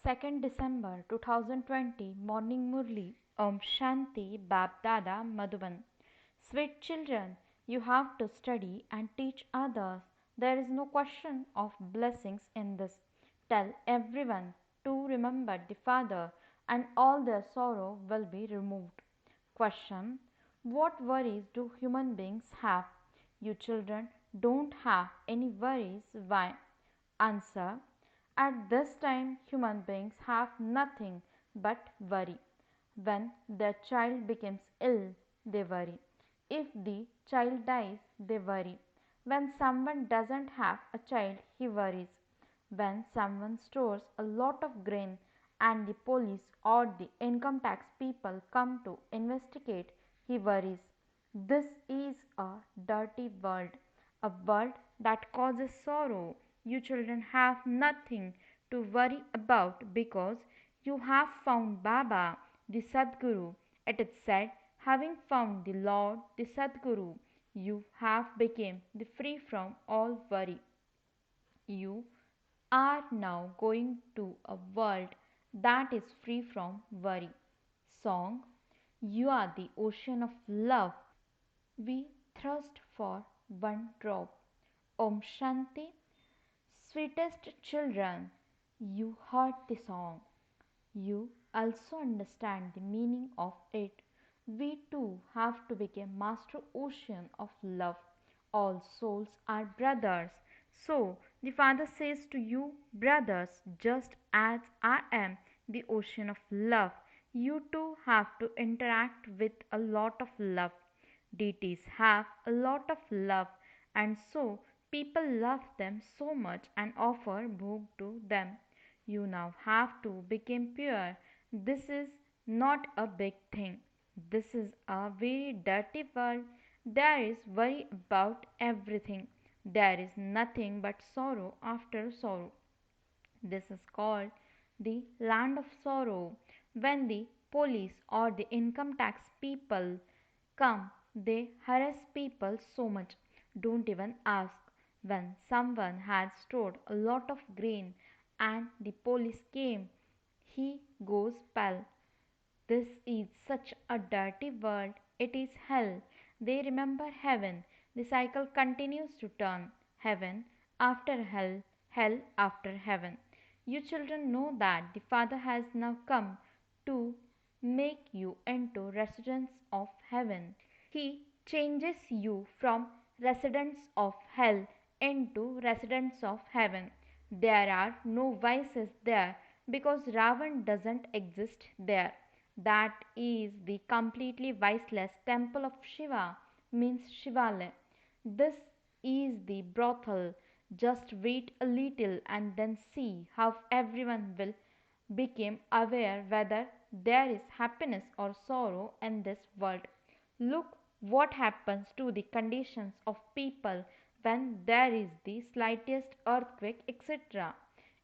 2nd December 2020 Morning Murli Om Shanti BapDada Madhuban. Sweet children, you have to study and teach others. There is no question of blessings in this. Tell everyone to remember the Father and all their sorrow will be removed. Question: what worries do human beings have? You children don't have any worries. Why? Answer: at this time, human beings have nothing but worry. When their child becomes ill, they worry. If the child dies, they worry. When someone doesn't have a child, he worries. When someone stores a lot of grain and the police or the income tax people come to investigate, he worries. This is a dirty world, a world that causes sorrow. You children have nothing to worry about because you have found Baba, the Sadguru. It is said, having found the Lord, the Sadguru, you have become the free from all worry. You are now going to a world that is free from worry. Song: you are the ocean of love. We thirst for one drop. Om Shanti. Sweetest children, you heard the song. You also understand the meaning of it. We too have to become master ocean of love. All souls are brothers. So the Father says to you, brothers, just as I am the ocean of love, you too have to interact with a lot of love. Deities have a lot of love, and so people love them so much and offer bhog to them. You now have to become pure. This is not a big thing. This is a very dirty world. There is worry about everything. There is nothing but sorrow after sorrow. This is called the land of sorrow. When the police or the income tax people come, they harass people so much. Don't even ask. When someone had stored a lot of grain and the police came, he goes pale. This is such a dirty world. It is hell. They remember heaven. The cycle continues to turn. Heaven after hell, hell after heaven. You children know that the Father has now come to make you into residents of heaven. He changes you from residents of hell into residents of heaven. There are no vices there because Ravan doesn't exist there. That is the completely viceless temple of Shiva, means Shivalaya. This is the brothel. Just wait a little and then see how everyone will become aware whether there is happiness or sorrow in this world. Look what happens to the conditions of people when there is the slightest earthquake, etc.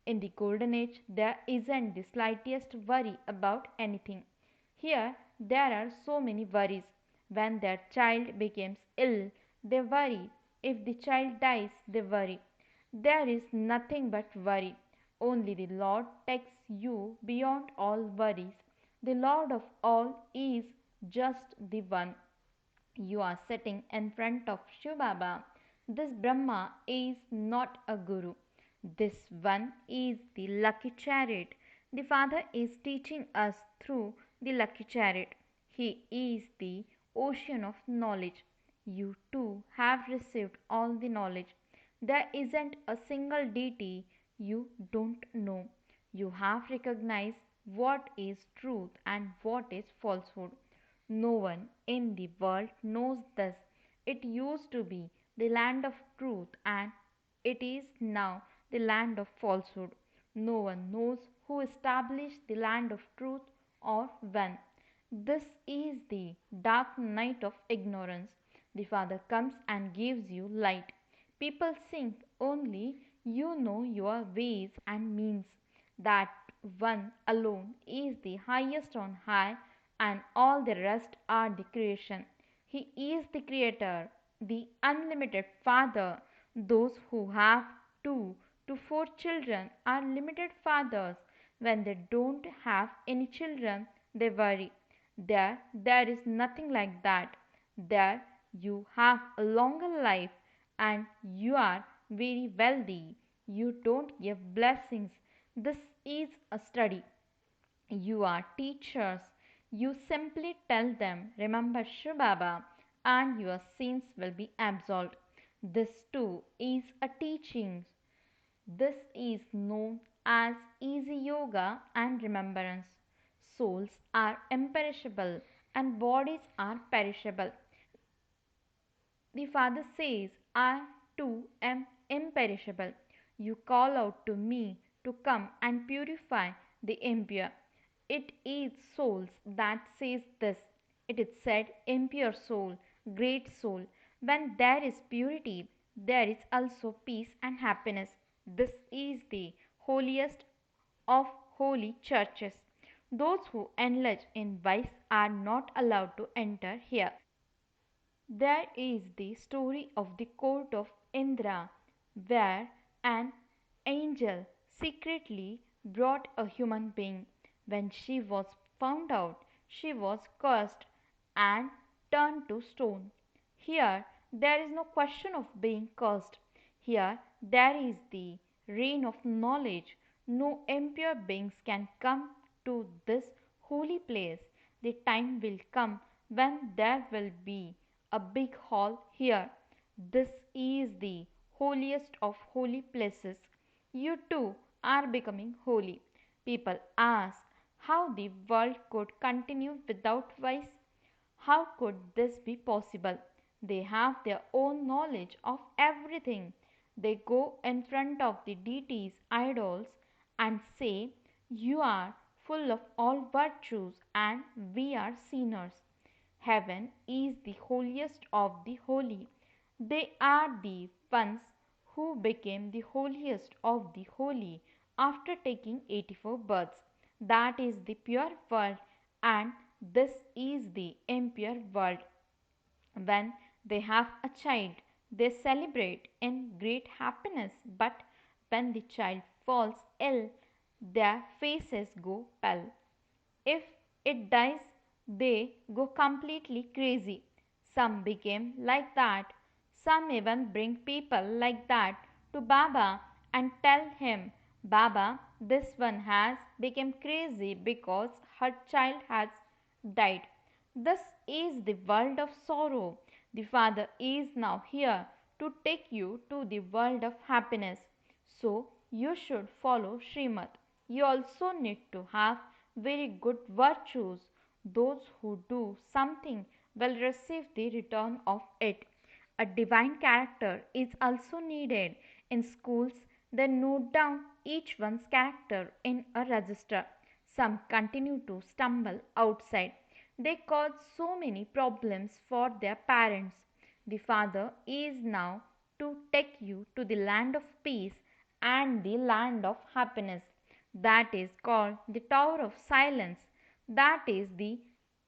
In the golden age, there isn't the slightest worry about anything. Here, there are so many worries. When their child becomes ill, they worry. If the child dies, they worry. There is nothing but worry. Only the Lord takes you beyond all worries. The Lord of all is just the one. You are sitting in front of shivbaba. This Brahma is not a guru. This one is the lucky chariot. The Father is teaching us through the lucky chariot. He is the ocean of knowledge. You too have received all the knowledge. There isn't a single deity you don't know. You have recognized what is truth and what is falsehood. No one in the world knows this. It used to be the land of truth and it is now the land of falsehood. No one knows who established the land of truth or when. This is the dark night of ignorance. The Father comes and gives you light. People think only you know your ways and means. That one alone is the highest on high, and all the rest are the creation. He is the Creator, the unlimited Father. Those who have two to four children are limited fathers. When they don't have any children, they worry. There is nothing like that. There, you have a longer life and you are very wealthy. You don't give blessings. This is a study. You are teachers. You simply tell them, remember shivbaba, and your sins will be absolved. This too is a teaching. This is known as easy yoga and remembrance. Souls are imperishable and bodies are perishable. The Father says, I too am imperishable. You call out to me to come and purify the impure. It is souls that says this. It is said, impure soul, great soul. When there is purity, there is also peace and happiness. This is the holiest of holy churches. Those who indulge in vice are not allowed to enter here. There is the story of the court of Indra, where an angel secretly brought a human being. When she was found out, she was cursed and turned to stone. Here, there is no question of being cursed. Here, there is the reign of knowledge. No impure beings can come to this holy place. The time will come when there will be a big hall here. This is the holiest of holy places. You too are becoming holy. People ask how the world could continue without vice. How could this be possible? They have their own knowledge of everything. They go in front of the deities, idols, and say, you are full of all virtues and we are sinners. Heaven is the holiest of the holy. They are the ones who became the holiest of the holy after taking 84 births. That is the pure world, and this is the impure world. When they have a child, they celebrate in great happiness, but when the child falls ill, their faces go pale. If it dies, they go completely crazy. Some became like that. Some even bring people like that to Baba and tell him, Baba, this one has become crazy because her child has died. This is the world of sorrow. The Father is now here to take you to the world of happiness. So you should follow Srimad. You also need to have very good virtues. Those who do something will receive the return of it. A divine character is also needed. In schools, they note down each one's character in a register. Some continue to stumble outside. They cause so many problems for their parents. The Father is now to take you to the land of peace and the land of happiness. That is called the Tower of Silence. That is the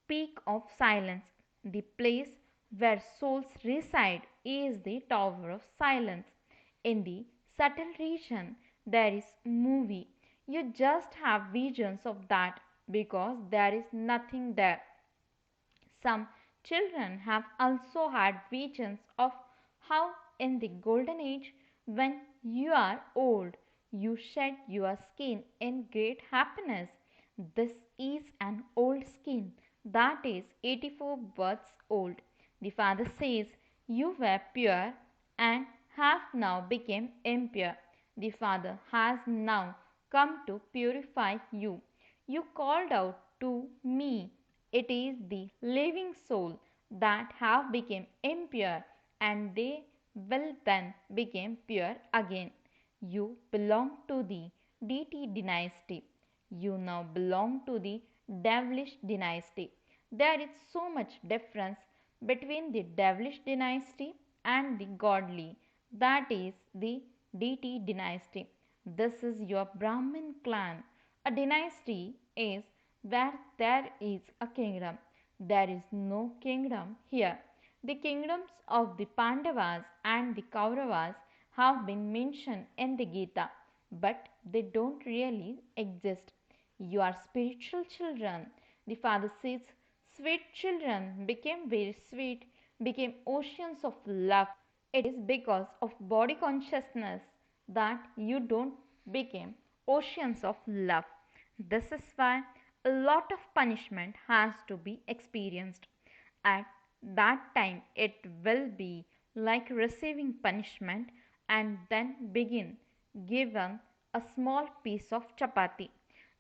peak of silence. The place where souls reside is the Tower of Silence. In the subtle region, there is movie. You just have visions of that because there is nothing there. Some children have also had visions of how, in the golden age, when you are old, you shed your skin in great happiness. This is an old skin that is 84 births old. The Father says, you were pure and have now become impure. The Father has now come to purify you. You called out to me. It is the living soul that have become impure and they will then become pure again. You belong to the deity dynasty. You now belong to the devilish dynasty. There is so much difference between the devilish dynasty and the godly, that is the deity dynasty. This is your Brahmin clan. A dynasty is where there is a kingdom. There is no kingdom here. The kingdoms of the Pandavas and the Kauravas have been mentioned in the Gita, but they don't really exist. You are spiritual children. The father says, sweet children became very sweet, became oceans of love. It is because of body consciousness that you don't become oceans of love. This is why a lot of punishment has to be experienced. At that time, it will be like receiving punishment and then begin given a small piece of chapati.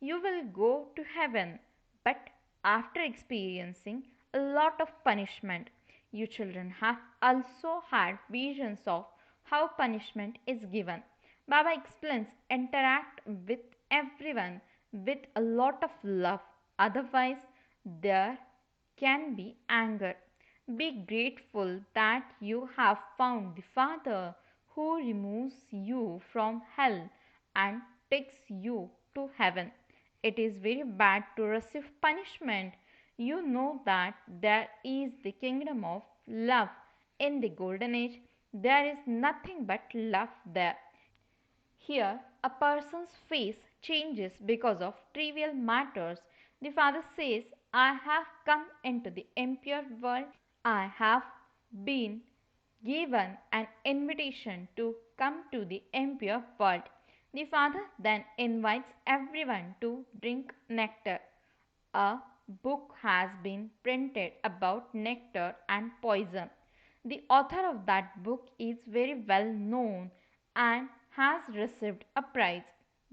You will go to heaven, but after experiencing a lot of punishment. You children have also had visions of how punishment is given. Baba explains interact with everyone with a lot of love, otherwise, there can be anger. Be grateful that you have found the Father who removes you from hell and takes you to heaven. It is very bad to receive punishment. You know that there is the kingdom of love in the golden age. There is nothing but love there. Here, a person's face changes because of trivial matters. The father says, I have come into the impure world. I have been given an invitation to come to the impure world. The father then invites everyone to drink nectar. A book has been printed about nectar and poison. The author of that book is very well known and has received a prize.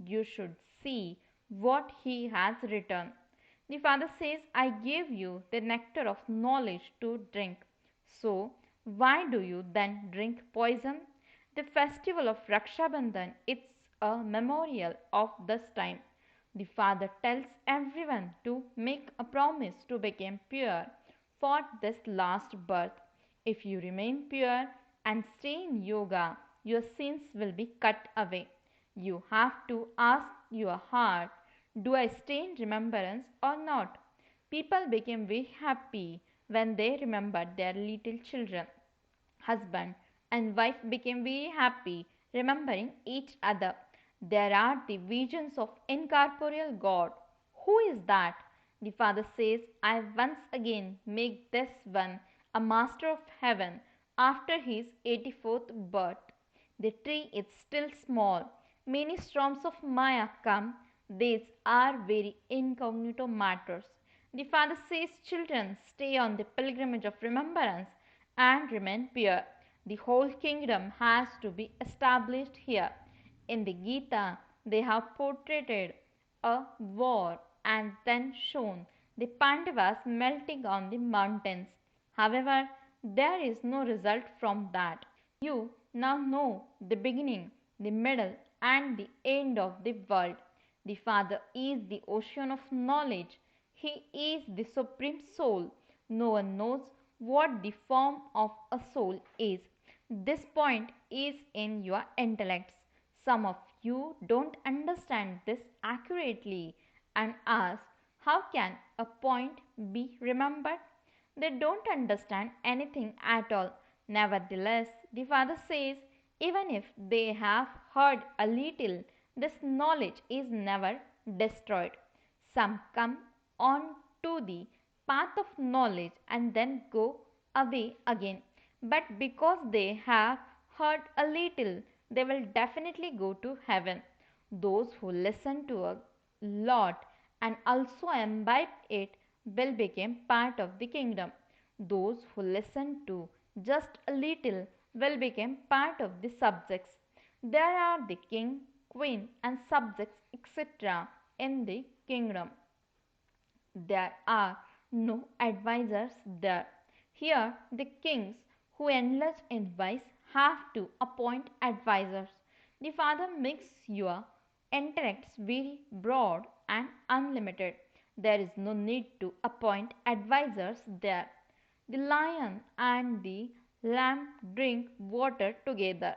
You should see what he has written. The father says, I gave you the nectar of knowledge to drink. So, why do you then drink poison? The festival of Raksha Bandhan is a memorial of this time. The father tells everyone to make a promise to become pure for this last birth. If you remain pure and stay in yoga, your sins will be cut away. You have to ask your heart, do I stay in remembrance or not? People became very happy when they remembered their little children. Husband and wife became very happy remembering each other. There are the visions of incorporeal God. Who is that? The father says, I once again make this one a master of heaven after his 84th birth. The tree is still small. Many storms of Maya come. These are very incognito matters. The father says, children, stay on the pilgrimage of remembrance and remain pure. The whole kingdom has to be established here. In the Gita, they have portrayed a war and then shown the Pandavas melting on the mountains. However, there is no result from that. You now know the beginning, the middle, and the end of the world. The Father is the ocean of knowledge. He is the supreme soul. No one knows what the form of a soul is. This point is in your intellects. Some of you don't understand this accurately and ask, how can a point be remembered? They don't understand anything at all. Nevertheless, the father says, even if they have heard a little, this knowledge is never destroyed. Some come on to the path of knowledge and then go away again. But because they have heard a little, they will definitely go to heaven. Those who listen to a lot and also imbibe it will become part of the kingdom. Those who listen to just a little will become part of the subjects. There are the king, queen, and subjects, etc. in the kingdom. There are no advisors there. Here, the kings who enlarge in wise have to appoint advisors. The Father makes your intellects very broad and unlimited. There is no need to appoint advisors there. The lion and the lamb drink water together.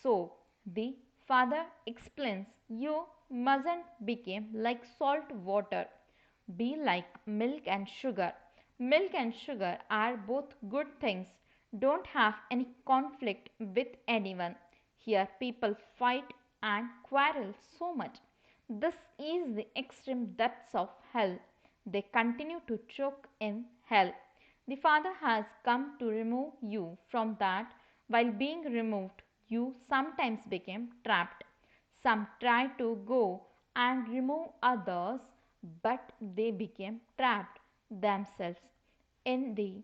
So, the Father explains, you mustn't become like salt water. Be like milk and sugar. Milk and sugar are both good things. Don't have any conflict with anyone. Here people fight and quarrel so much. This is the extreme depths of hell. They continue to choke in hell. The Father has come to remove you from that. While being removed, you sometimes became trapped. Some tried to go and remove others, but they became trapped themselves. In the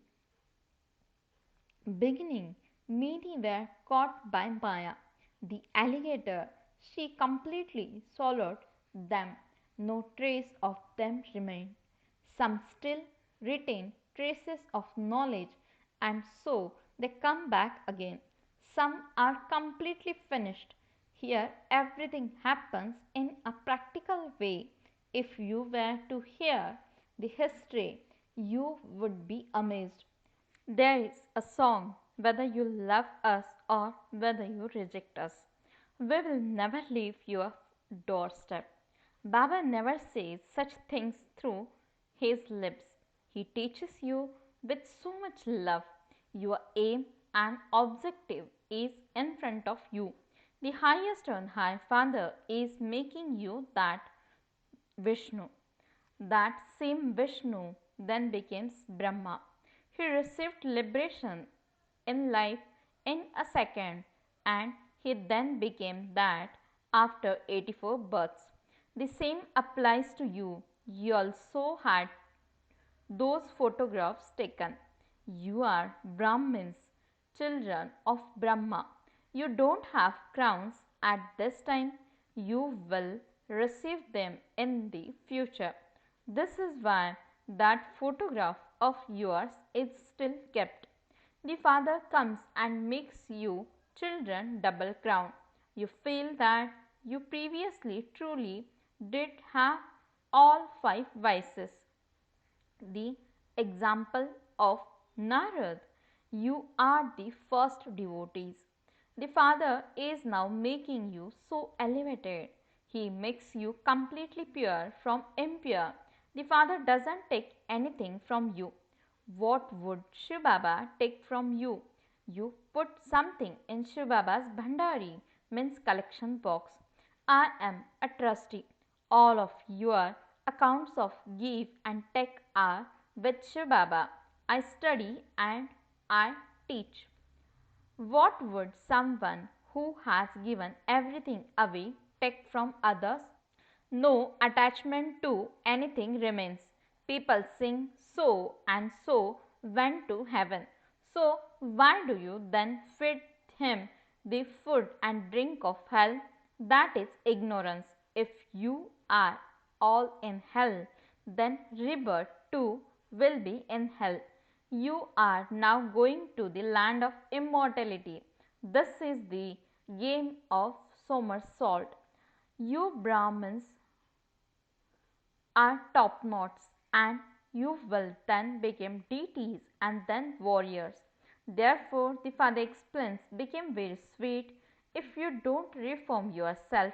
beginning, many were caught by Maya, the alligator. She completely swallowed them. No trace of them remained. Some still retain traces of knowledge, and so they come back again. Some are completely finished. Here, everything happens in a practical way. If you were to hear the history, you would be amazed. There is a song, whether you love us or whether you reject us. We will never leave your doorstep. Baba never says such things through his lips. He teaches you with so much love. Your aim and objective is in front of you. The highest and high Father is making you that Vishnu. That same Vishnu then becomes Brahma. He received liberation in life in a second, and he then became that after 84 births. The same applies to you. You also had those photographs taken. You are Brahmins, children of Brahma. You don't have crowns at this time. You will receive them in the future. This is why that photograph of yours is still kept. The Father comes and makes you children double crown. You feel that you previously truly did have all five vices. The example of Narad. You are the first devotees. The Father is now making you so elevated. He makes you completely pure from impure. The Father doesn't take anything from you. What would Shivbaba take from you? You put something in Shivbaba's bhandari, means collection box. I am a trustee. All of your accounts of give and take are with Shivbaba. I study and I teach. What would someone who has given everything away take from others? No attachment to anything remains. People sing so and so went to heaven. So why do you then feed him the food and drink of hell? That is ignorance. If you are all in hell, then rebirth too will be in hell. You are now going to the land of immortality. This is the game of somersault. You Brahmins are top knots, and you will then become deities and then warriors. Therefore, the Father explains, became very sweet. If you don't reform yourself,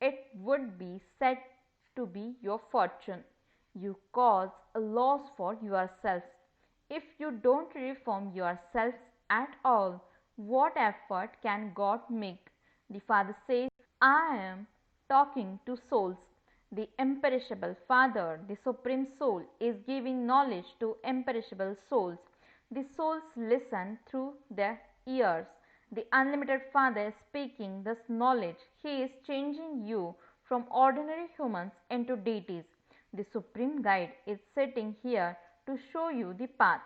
it would be said to be your fortune. You cause a loss for yourselves. If you don't reform yourselves at all, what effort can God make? The Father says, I am talking to souls. The imperishable Father, the Supreme Soul, is giving knowledge to imperishable souls. The souls listen through their ears. The unlimited Father is speaking this knowledge. He is changing you from ordinary humans into deities. The Supreme Guide is sitting here to show you the path.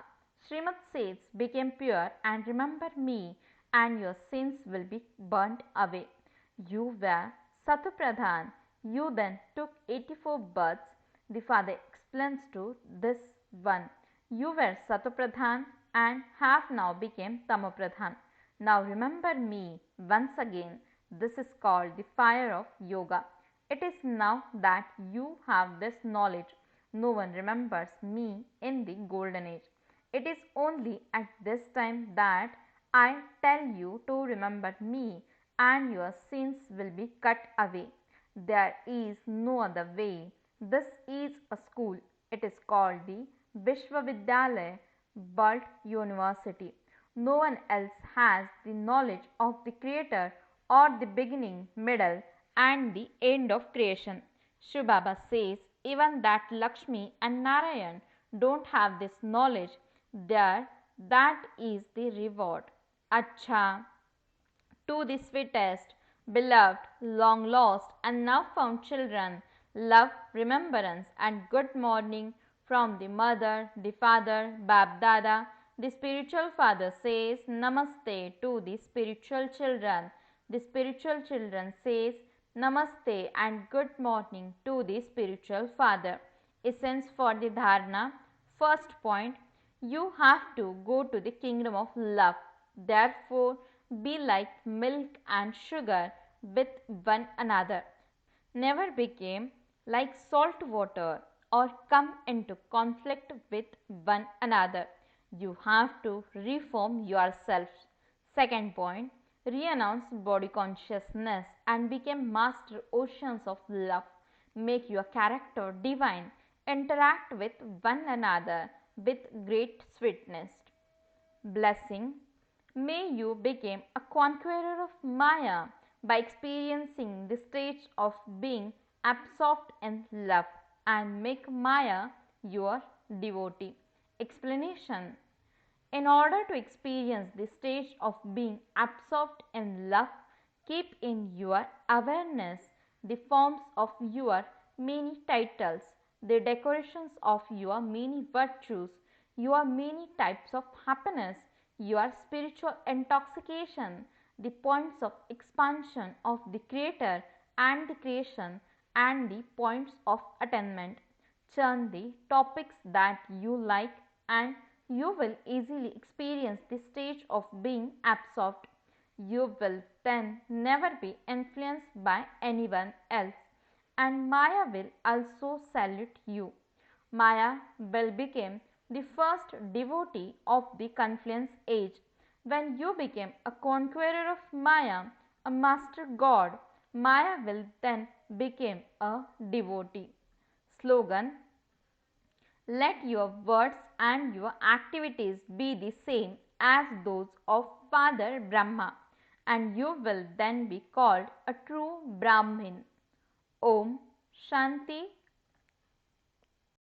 Srimad says, become pure and remember me, and your sins will be burnt away. You were Satupradhan. You then took 84 births. The Father explains to this one. You were Satupradhan and have now become Tamopradhan. Now remember me once again. This is called the fire of yoga. It is now that you have this knowledge. No one remembers me in the golden age. It is only at this time that I tell you to remember me, and your sins will be cut away. There is no other way. This is a school. It is called the Vishwavidyalaya, World University. No one else has the knowledge of the Creator or the beginning, middle, and the end of creation. Shivbaba says even that Lakshmi and Narayan don't have this knowledge, there that is the reward. Acha, to the sweetest, beloved, long lost, and now found children, love, remembrance, and good morning from the mother, the father, BapDada. The spiritual father says Namaste to the spiritual children. The spiritual children says Namaste and good morning to the spiritual father. Essence for the dharana. First point, you have to go to the kingdom of love. Therefore, be like milk and sugar with one another. Never become like salt water or come into conflict with one another. You have to reform yourself. Second point, renounce body consciousness and become master oceans of love. Make your character divine. Interact with one another with great sweetness. Blessing. May you become a conqueror of Maya by experiencing the stage of being absorbed in love and make Maya your devotee. Explanation. In order to experience the stage of being absorbed in love, keep in your awareness the forms of your many titles, the decorations of your many virtues, your many types of happiness, your spiritual intoxication, the points of expansion of the Creator and the creation, and the points of attainment. Churn the topics that you like and you will easily experience the stage of being absorbed. You will then never be influenced by anyone else, and Maya will also salute you. Maya will become the first devotee of the confluence age. When you become a conqueror of Maya, a master god, Maya will then become a devotee. Slogan. Let your words and your activities be the same as those of Father Brahma, and you will then be called a true Brahmin. Om Shanti